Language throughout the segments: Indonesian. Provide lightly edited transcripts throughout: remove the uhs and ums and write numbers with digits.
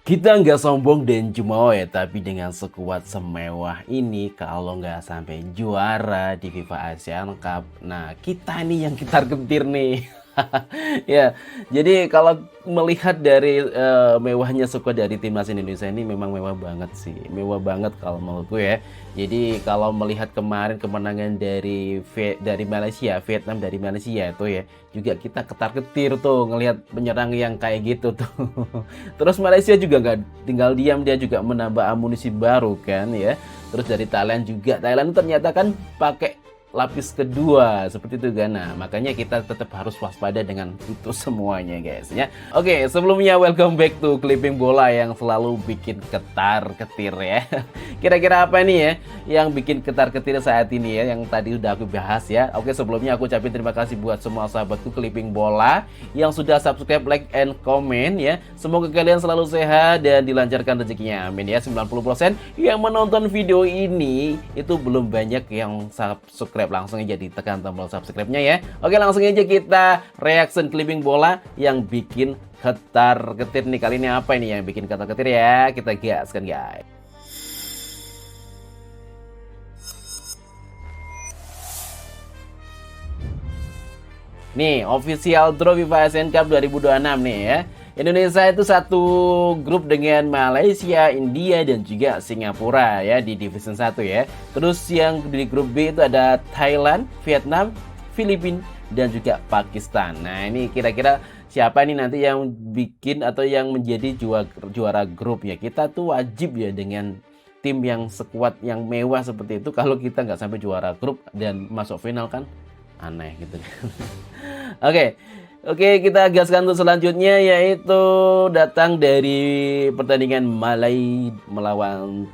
Kita nggak sombong dan jumawa ya, tapi dengan sekuat semewah ini kalau nggak sampai juara di FIFA Asian Cup, nah kita nih yang ketar-ketir nih. Ya, jadi kalau melihat dari mewahnya skuad dari timnas Indonesia ini memang mewah banget sih, mewah banget kalau menurutku ya. Jadi kalau melihat kemarin kemenangan dari Malaysia, Vietnam dari Malaysia itu ya, juga kita ketar-ketir tuh ngelihat penyerang yang kayak gitu tuh. Terus Malaysia juga nggak tinggal diam, dia juga menambah amunisi baru kan ya. Terus dari Thailand juga, Thailand ternyata kan pakai lapis kedua seperti itu kan. Nah, makanya kita tetap harus waspada dengan itu semuanya guys ya. Oke, sebelumnya welcome back to Clipping Bola yang selalu bikin ketar-ketir ya. Kira-kira apa nih ya yang bikin ketar-ketir saat ini ya, yang tadi udah aku bahas ya. Oke, sebelumnya aku ucapin terima kasih buat semua sahabatku Clipping Bola yang sudah subscribe, like, and comment ya. Semoga kalian selalu sehat dan dilancarkan rezekinya, amin ya. 90% yang menonton video ini itu belum banyak yang subscribe, langsung aja ditekan tombol subscribe-nya ya. Oke, langsung aja kita reaction Clipping Bola yang bikin ketar-ketir nih. Kali ini apa ini yang bikin ketar-ketir ya? Kita gaskan guys. Nih, official draw FIFA Asian Cup 2026 nih ya. Indonesia itu satu grup dengan Malaysia, India, dan juga Singapura ya di Division 1 ya. Terus yang di grup B itu ada Thailand, Vietnam, Filipina, dan juga Pakistan. Nah, ini kira-kira siapa nih nanti yang bikin atau yang menjadi juara grup ya. Kita tuh wajib ya dengan tim yang sekuat, yang mewah seperti itu. Kalau kita nggak sampai juara grup dan masuk final kan aneh gitu kan. Oke, kita gaskan untuk selanjutnya, yaitu datang dari pertandingan Malaysia melawan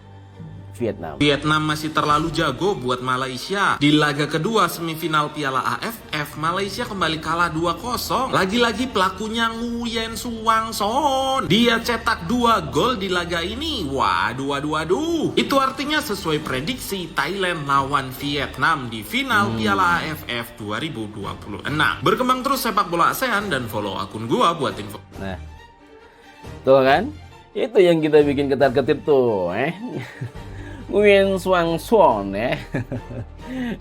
Vietnam. Vietnam masih terlalu jago buat Malaysia. Di laga kedua semifinal Piala AFF, Malaysia kembali kalah 2-0. Lagi-lagi pelakunya Nguyen Xuan Son. Dia cetak 2 gol di laga ini. Waduh. Itu artinya sesuai prediksi Thailand lawan Vietnam di final Piala AFF 2026. Berkembang terus sepak bola ASEAN dan follow akun gua buat info. Nah, tuh kan? Itu yang kita bikin ketar-ketir tuh, Nguyen Xuan Son ya.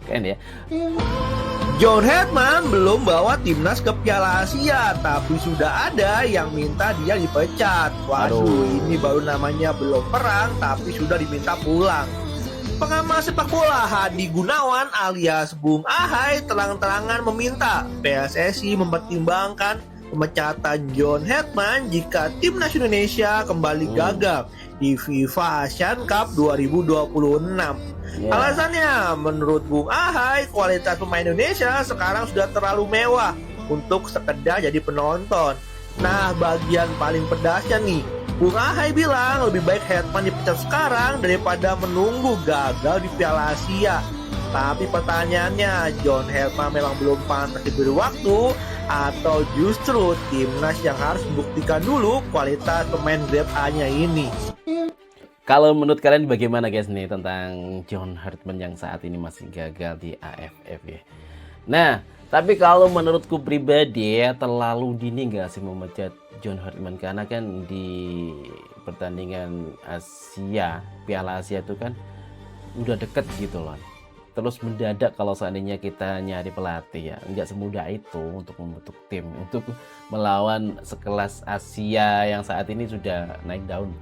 Kan ya. John Hetman belum bawa timnas ke Piala Asia, tapi sudah ada yang minta dia dipecat. Waduh, ini baru namanya belum perang, tapi sudah diminta pulang. Pengamat sepak bola Hadi Gunawan alias Bung Ahai terang-terangan meminta PSSI mempertimbangkan pemecatan John Hetman jika timnas Indonesia kembali gagal di FIFA Asian Cup 2026. Alasannya, menurut Bung Ahai, kualitas pemain Indonesia sekarang sudah terlalu mewah untuk sekedar jadi penonton. Nah, bagian paling pedasnya nih, Bung Ahai bilang lebih baik Hetman dipecat sekarang daripada menunggu gagal di Piala Asia. Tapi pertanyaannya, John Hetman memang belum pantas diberi waktu atau justru timnas yang harus membuktikan dulu kualitas pemain grade A-nya ini? Kalau menurut kalian bagaimana guys nih tentang John Hetman yang saat ini masih gagal di AFF ya? Nah, tapi kalau menurutku pribadi ya, terlalu dini nggak sih memecat John Hetman, karena kan di pertandingan Asia, Piala Asia itu kan udah deket gitu loh. Terus mendadak kalau seandainya kita nyari pelatih ya, nggak semudah itu untuk membentuk tim, untuk melawan sekelas Asia yang saat ini sudah naik daun,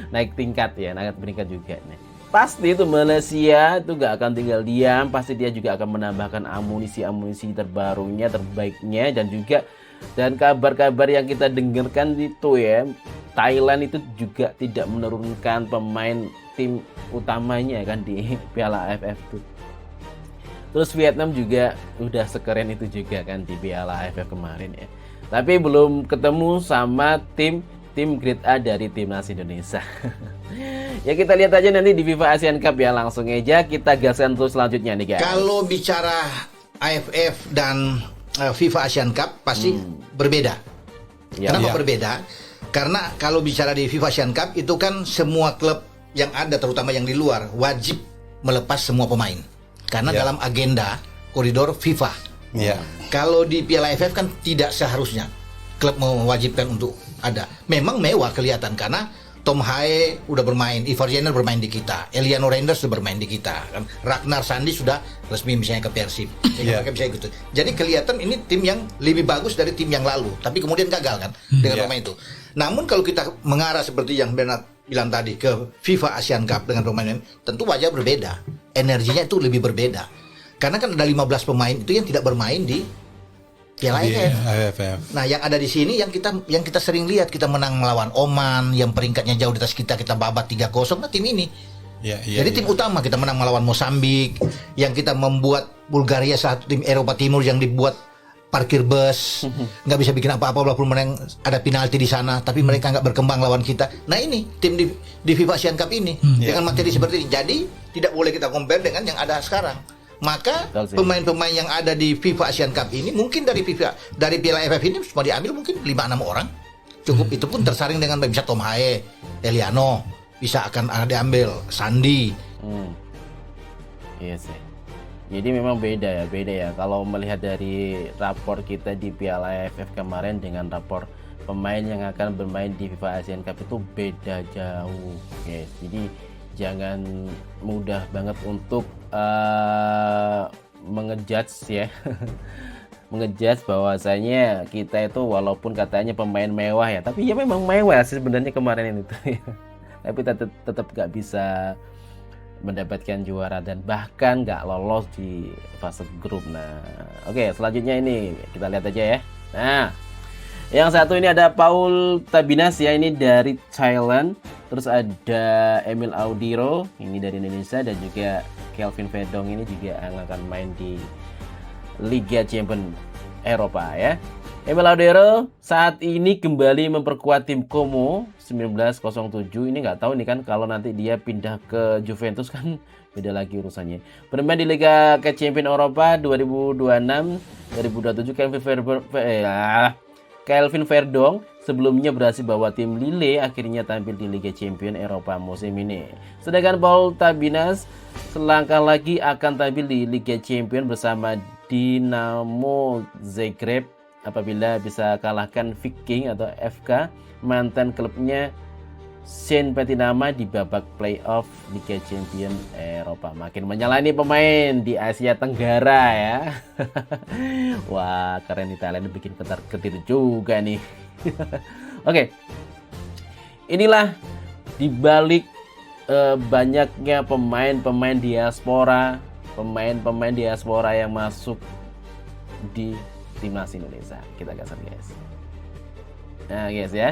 naik tingkat ya, naik peringkat juga nih. Pasti itu Malaysia itu nggak akan tinggal diam, pasti dia juga akan menambahkan amunisi terbarunya, terbaiknya, dan kabar-kabar yang kita dengarkan itu ya, Thailand itu juga tidak menurunkan pemain tim utamanya kan di Piala AFF itu. Terus Vietnam juga udah sekeren itu juga kan di Piala AFF kemarin ya. Tapi belum ketemu sama tim grade A dari timnas Indonesia. Ya kita lihat aja nanti di FIFA Asian Cup ya, langsung aja kita gaskan terus selanjutnya nih guys. Kalau bicara AFF dan FIFA Asian Cup pasti berbeda. Kenapa berbeda? Karena kalau bicara di FIFA Asian Cup itu kan semua klub yang ada, terutama yang di luar, wajib melepas semua pemain. Karena dalam agenda koridor FIFA. Kalau di Piala AFF kan tidak seharusnya klub mewajibkan untuk ada. Memang mewah kelihatan karena Tom Hae udah bermain, Ivar Jenner bermain di kita, Eliano Reinders sudah bermain di kita, kan? Ragnar Sandi sudah resmi misalnya ke Persib, mereka bisa gitu. Jadi kelihatan ini tim yang lebih bagus dari tim yang lalu, tapi kemudian gagal kan dengan pemain itu. Namun kalau kita mengarah seperti yang Bernard bilang tadi ke FIFA Asian Cup dengan pemain, tentu wajah berbeda, energinya itu lebih berbeda, karena kan ada 15 pemain itu yang tidak bermain di Piala AFF. Nah, yang ada di sini yang kita sering lihat, kita menang melawan Oman yang peringkatnya jauh di atas kita babat 3-0, nah tim ini. Jadi tim utama kita menang melawan Mosambik, yang kita membuat Bulgaria satu tim Eropa Timur yang dibuat parkir bus, nggak bisa bikin apa-apa walaupun menang ada penalti di sana, tapi mereka nggak berkembang lawan kita. Nah ini tim di FIFA Asian Cup ini dengan materi seperti ini, jadi tidak boleh kita compare dengan yang ada sekarang. Maka pemain-pemain yang ada di FIFA Asian Cup ini mungkin dari Piala AFF ini semua diambil mungkin 5-6 orang. Cukup itu pun tersaring dengan bisa Tom Hae, Eliano, bisa akan diambil Sandi. Iya sih. Jadi memang beda ya. Kalau melihat dari rapor kita di Piala AFF kemarin dengan rapor pemain yang akan bermain di FIFA Asian Cup itu beda jauh. Yes. Jadi jangan mudah banget untuk mengejudge ya. Mengejudge bahwasanya kita itu walaupun katanya pemain mewah ya, tapi ya memang mewah sih sebenarnya kemarin itu. Tapi tetap gak bisa mendapatkan juara dan bahkan gak lolos di fase grup. Nah, oke, selanjutnya ini kita lihat aja ya. Nah, yang satu ini ada Paul Tabinas ya, ini dari Thailand. Terus ada Emil Audiro, ini dari Indonesia, dan juga Kelvin Verdong ini juga akan main di Liga Champions Eropa ya. Emil Audiro saat ini kembali memperkuat tim Como 1907. Ini nggak tahu nih kan kalau nanti dia pindah ke Juventus kan beda lagi urusannya. Bermain di Liga Champions Eropa 2026, 2027. Kelvin Verdong sebelumnya berhasil bawa tim Lille akhirnya tampil di Liga Champions Eropa musim ini. Sedangkan Paul Tabinas selangkah lagi akan tampil di Liga Champions bersama Dinamo Zagreb apabila bisa kalahkan Viking atau FK mantan klubnya Saint Patinama di babak playoff Liga Champions Eropa. Makin menyalani pemain di Asia Tenggara ya. Wah, keren nih, Thailand bikin ketar-ketir juga nih. Oke. Inilah dibalik banyaknya pemain-pemain diaspora yang masuk di timnas Indonesia. Kita gaskan guys. Nah guys ya.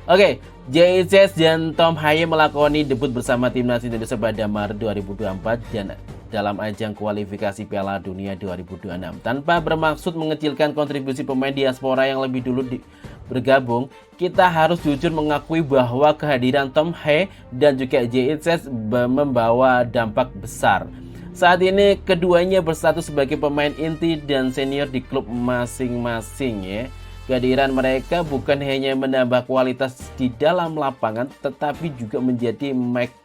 Oke, JICS dan Tom Haye melakoni debut bersama timnas Indonesia pada Maret 2024 dan dalam ajang kualifikasi Piala Dunia 2026. Tanpa bermaksud mengecilkan kontribusi pemain diaspora yang lebih dulu bergabung, kita harus jujur mengakui bahwa kehadiran Tom Haye dan juga JICS membawa dampak besar. Saat ini keduanya berstatus sebagai pemain inti dan senior di klub masing-masing ya. Kehadiran mereka bukan hanya menambah kualitas di dalam lapangan, tetapi juga menjadi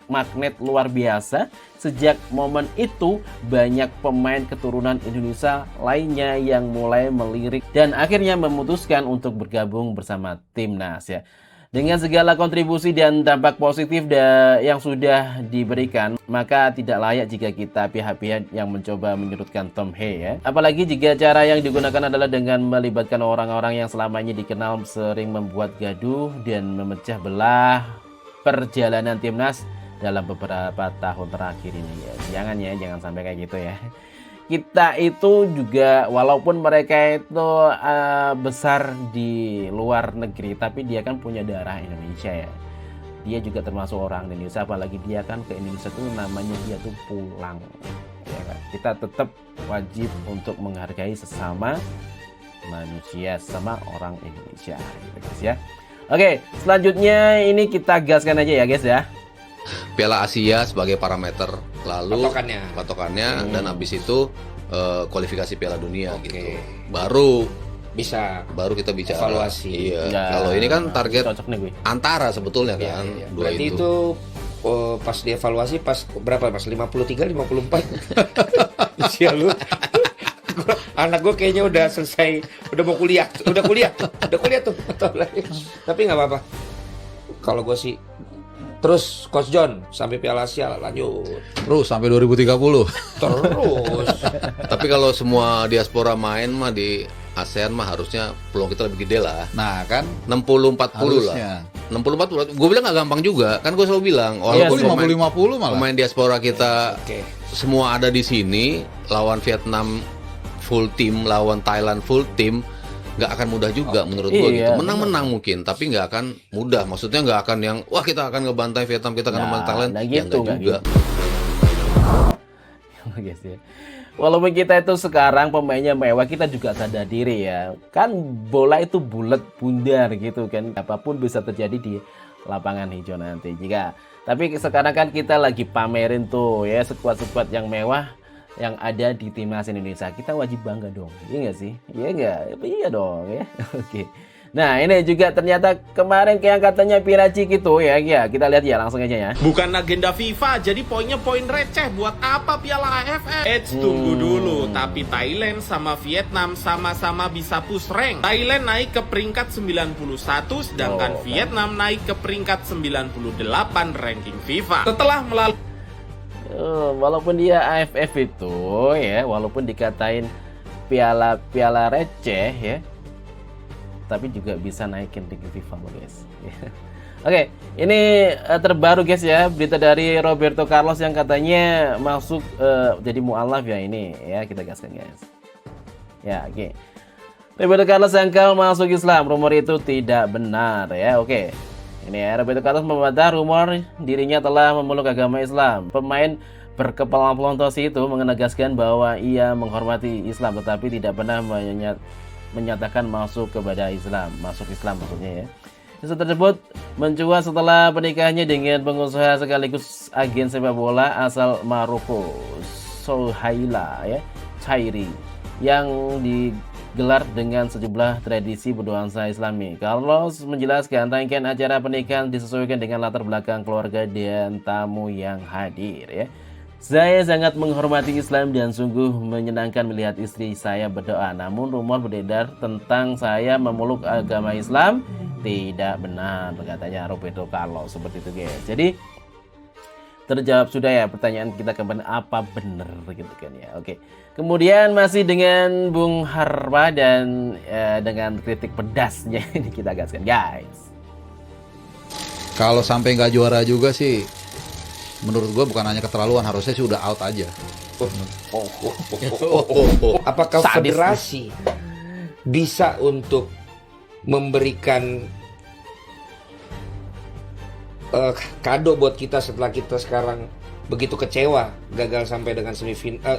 magnet luar biasa. Sejak momen itu, banyak pemain keturunan Indonesia lainnya yang mulai melirik dan akhirnya memutuskan untuk bergabung bersama timnas ya. Dengan segala kontribusi dan dampak positif yang sudah diberikan, maka tidak layak jika kita pihak-pihak yang mencoba menyudutkan Tom Haye ya. Apalagi jika cara yang digunakan adalah dengan melibatkan orang-orang yang selamanya dikenal sering membuat gaduh dan memecah belah perjalanan timnas dalam beberapa tahun terakhir ini ya. Jangan sampai kayak gitu ya. Kita itu juga walaupun mereka itu besar di luar negeri, tapi dia kan punya darah Indonesia ya. Dia juga termasuk orang Indonesia, apalagi dia kan ke Indonesia tuh namanya dia tuh pulang. Ya kan? Kita tetap wajib untuk menghargai sesama manusia, sama orang Indonesia gitu guys ya. Oke, selanjutnya ini kita gaskan aja ya guys ya. Piala Asia sebagai parameter, lalu patokannya dan habis itu kualifikasi Piala Dunia gitu. Baru kita bicara evaluasi. Iya. Kalau ini kan target antara sebetulnya kan. Iya. Berarti itu pas dievaluasi pas berapa Mas? 53, 54. Usia lu. Anak gue kayaknya udah selesai, udah mau kuliah, udah kuliah tuh. Tapi nggak apa-apa. Kalau gue sih Terus Coach John sampai Piala Asia lanjut. Terus sampai 2030. Terus. Tapi kalau semua diaspora main mah di ASEAN mah harusnya peluang kita lebih gede lah. Nah kan 60-40 lah. 60-40. Gue bilang gak gampang juga. Kan gue selalu bilang walaupun 50-50 malah. pemain diaspora kita Oke. semua ada di sini, lawan Vietnam full team, lawan Thailand full team, nggak akan mudah juga menurut gue gitu. Iya, Menang-menang mungkin, tapi nggak akan mudah. Maksudnya nggak akan yang wah kita akan ngebantai Vietnam, kita akan ngebantai Thailand, nah ya gitu, nggak juga. Guys ya. Walaupun kita itu sekarang pemainnya mewah, kita juga sadar diri ya. Kan bola itu bulat bundar gitu kan. Apapun bisa terjadi di lapangan hijau nanti. Tapi sekarang kan kita lagi pamerin tuh ya skuad-skuad yang mewah yang ada di timnas Indonesia. Kita wajib bangga dong. Iya nggak sih? Iya nggak? Iya dong ya. Oke. Nah ini juga ternyata kemarin kayak katanya Piraci gitu ya. Ya kita lihat ya langsung aja ya. Bukan agenda FIFA, jadi poinnya poin receh. Buat apa Piala AFF? Tunggu dulu. Tapi Thailand sama Vietnam sama-sama bisa push rank. Thailand naik ke peringkat 91, sedangkan Vietnam naik ke peringkat 98 ranking FIFA. Setelah melalui Walaupun dia AFF itu ya, walaupun dikatain piala receh ya, tapi juga bisa naikin ranking FIFA loh guys. Oke, ini terbaru guys ya, berita dari Roberto Carlos yang katanya masuk jadi mualaf ya ini ya, kita gaskan guys. Ya oke. Roberto Carlos sangkal masuk Islam, rumor itu tidak benar ya. Oke. Ini ya, Roberto Carlos membantah rumor dirinya telah memeluk agama Islam. Pemain berkepala pelontos itu menegaskan bahwa ia menghormati Islam tetapi tidak pernah menyatakan masuk kepada Islam, masuk Islam maksudnya ya. Isu tersebut mencuat setelah pernikahannya dengan pengusaha sekaligus agen sepak bola asal Maroko, Souhaila ya, Chairi, yang digelar dengan sejumlah tradisi bernuansa Islami. Carlos menjelaskan rangkaian acara pernikahan disesuaikan dengan latar belakang keluarga dan tamu yang hadir ya. Saya sangat menghormati Islam dan sungguh menyenangkan melihat istri saya berdoa. Namun rumor beredar tentang saya memeluk agama Islam tidak benar, katanya Roberto Carlos seperti itu guys. Jadi terjawab sudah ya pertanyaan kita kemarin, apa benar gitu kan ya. Oke. Kemudian masih dengan Bung Harpa dan dengan kritik pedasnya ini kita gaskan guys. kalau sampai nggak juara juga sih, menurut gue bukan hanya keterlaluan, harusnya sih udah out aja. Apakah Sadis federasi bisa untuk memberikan kado buat kita setelah kita sekarang begitu kecewa gagal sampai dengan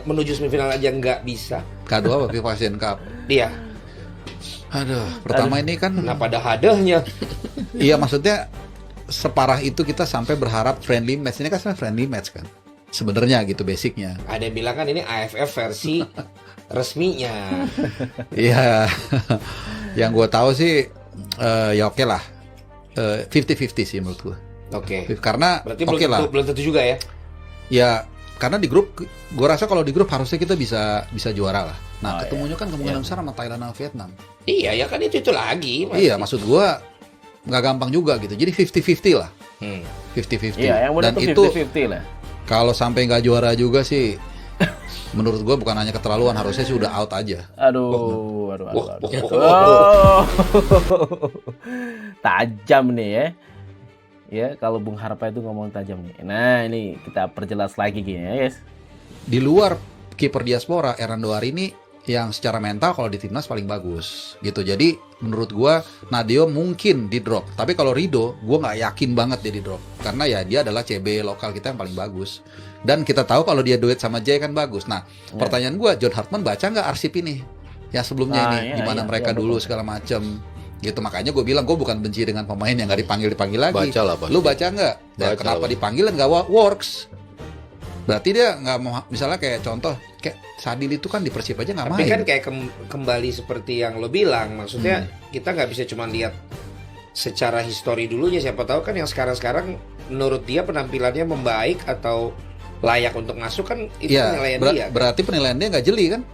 menuju semifinal aja nggak bisa? Kado apa FIFA Asian Cup? Iya. Aduh, pertama ini kan Kenapa ada hadahnya? iya, maksudnya separah itu kita sampai berharap friendly match. Ini kan sebenarnya friendly match kan sebenarnya gitu basicnya. Ada yang bilang kan ini AFF versi resminya. Iya. Yang gue tahu sih ya oke lah, 50-50 sih menurut gue. Oke. Karena Berarti oke lah. belum tentu juga ya. Ya karena di grup, gue rasa kalau di grup harusnya kita bisa juara lah. Nah ketemunya kan kemungkinan besar sama Thailand sama Vietnam. Iya ya kan itu lagi. Iya, maksud gue nggak gampang juga gitu. Jadi 50-50 lah. 50-50. Iya, yang Dan benar itu 50-50 lah. kalau sampai nggak juara juga sih, menurut gue bukan hanya keterlaluan, harusnya sih udah out aja. Aduh. Tajam nih ya. Ya, kalau Bung Harpa itu ngomong tajam nih. Nah, ini kita perjelas lagi gini ya, guys. Di luar kiper diaspora, Hernando Ari ini yang secara mental kalau di timnas paling bagus gitu. Jadi menurut gua Nadeo mungkin di drop, tapi kalau Rido gua nggak yakin banget dia di drop karena ya dia adalah CB lokal kita yang paling bagus, dan kita tahu kalau dia duet sama Jay kan bagus. Nah pertanyaan gua, John Hartman baca nggak arsip ini yang sebelumnya ini, di mana mereka dulu segala macam gitu. Makanya gue bilang gue bukan benci dengan pemain yang nggak dipanggil lagi. Baca lah, Lu baca nggak? Dan kenapa dipanggil dan nggak works? Berarti dia nggak mau, misalnya kayak contoh kayak Sadil itu kan di Persib aja nggak main. Tapi kan kayak kembali seperti yang lo bilang, maksudnya kita nggak bisa cuma lihat secara histori dulunya. Siapa tahu kan yang sekarang menurut dia penampilannya membaik atau layak untuk masuk kan, itu penilaian dia. Berarti penilaian dia nggak jeli kan?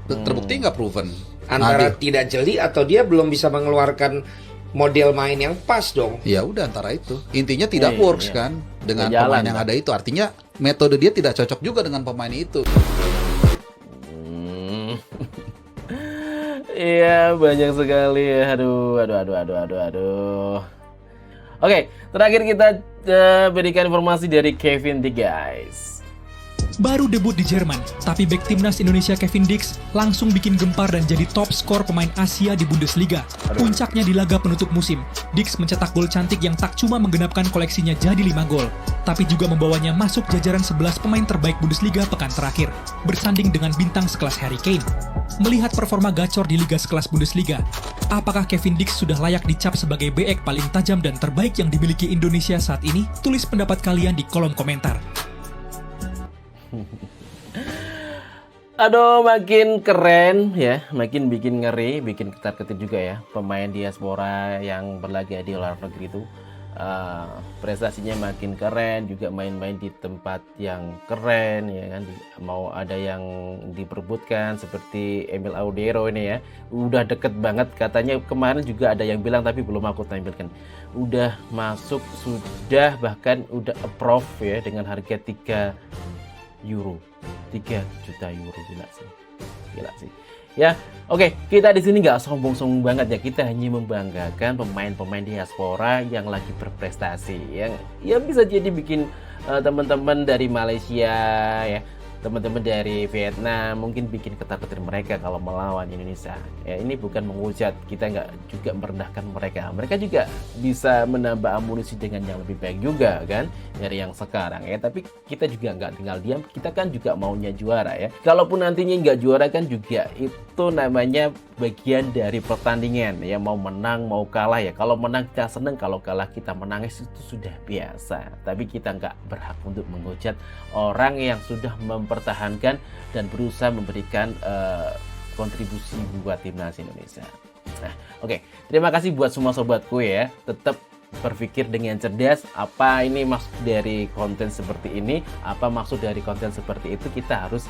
Terbukti nggak proven. Antara tidak jeli atau dia belum bisa mengeluarkan model main yang pas dong. Ya udah antara itu. Intinya tidak Iya, works iya. kan dengan Nggak pemain jalan, yang Pak. ada itu. Artinya metode dia tidak cocok juga dengan pemain itu. Iya, banyak sekali ya. Aduh. Oke, terakhir kita berikan informasi dari Kevin D, guys. Baru debut di Jerman, tapi bek timnas Indonesia Kevin Dix langsung bikin gempar dan jadi top skor pemain Asia di Bundesliga. Puncaknya di laga penutup musim, Dix mencetak gol cantik yang tak cuma menggenapkan koleksinya jadi 5 gol, tapi juga membawanya masuk jajaran 11 pemain terbaik Bundesliga pekan terakhir, bersanding dengan bintang sekelas Harry Kane. Melihat performa gacor di liga sekelas Bundesliga, apakah Kevin Dix sudah layak dicap sebagai Bek paling tajam dan terbaik yang dimiliki Indonesia saat ini? Tulis pendapat kalian di kolom komentar. Aduh, makin keren ya, makin bikin ngeri, bikin ketar-ketir juga ya. Pemain diaspora yang berlaga di luar negeri itu prestasinya makin keren, juga main-main di tempat yang keren ya kan. Mau ada yang diperebutkan seperti Emil Audero ini ya, udah deket banget katanya. Kemarin juga ada yang bilang tapi belum aku tampilkan, udah masuk, sudah bahkan udah approve ya dengan harga 3 juta euro. Gila sih ya. Oke, kita di sini nggak sombong-sombong banget ya, kita hanya membanggakan pemain-pemain diaspora yang lagi berprestasi, yang ya bisa jadi bikin teman-teman dari Malaysia ya, teman-teman dari Vietnam mungkin bikin ketar-ketir mereka kalau melawan Indonesia ya. Ini bukan menghujat, kita nggak juga merendahkan mereka juga bisa menambah amunisi dengan yang lebih baik juga kan dari yang sekarang ya. Tapi kita juga nggak tinggal diam, kita kan juga maunya juara ya. Kalaupun nantinya nggak juara kan juga itu namanya bagian dari pertandingan ya, mau menang mau kalah ya. Kalau menang kita seneng, kalau kalah kita menangis, itu sudah biasa. Tapi kita nggak berhak untuk menghujat orang yang sudah mempertahankan dan berusaha memberikan kontribusi buat timnas Indonesia. Nah, oke. Terima kasih buat semua sobatku ya. Tetap berpikir dengan cerdas, apa ini maksud dari konten seperti ini, apa maksud dari konten seperti itu. Kita harus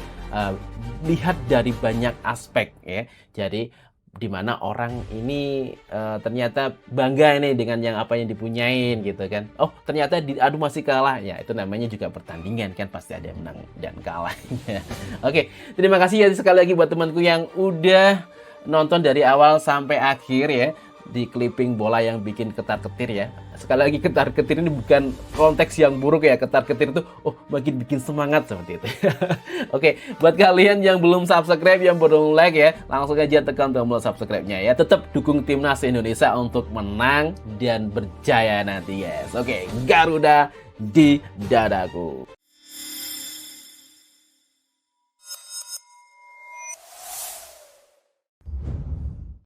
lihat dari banyak aspek ya. Jadi dimana orang ini ternyata bangga ini dengan yang apa yang dipunyain gitu kan. Oh, ternyata diadu masih kalah ya, itu namanya juga pertandingan kan, pasti ada yang menang dan kalahnya. Oke, terima kasih ya sekali lagi buat temanku yang udah nonton dari awal sampai akhir ya, di clipping bola yang bikin ketar-ketir ya. Sekali lagi, ketar-ketir ini bukan konteks yang buruk ya. Ketar-ketir itu makin bikin semangat seperti itu. Oke, buat kalian yang belum subscribe, yang belum like ya, langsung aja tekan tombol subscribe-nya ya. Tetap dukung timnas Indonesia untuk menang dan berjaya nanti guys. Oke, Garuda di dadaku.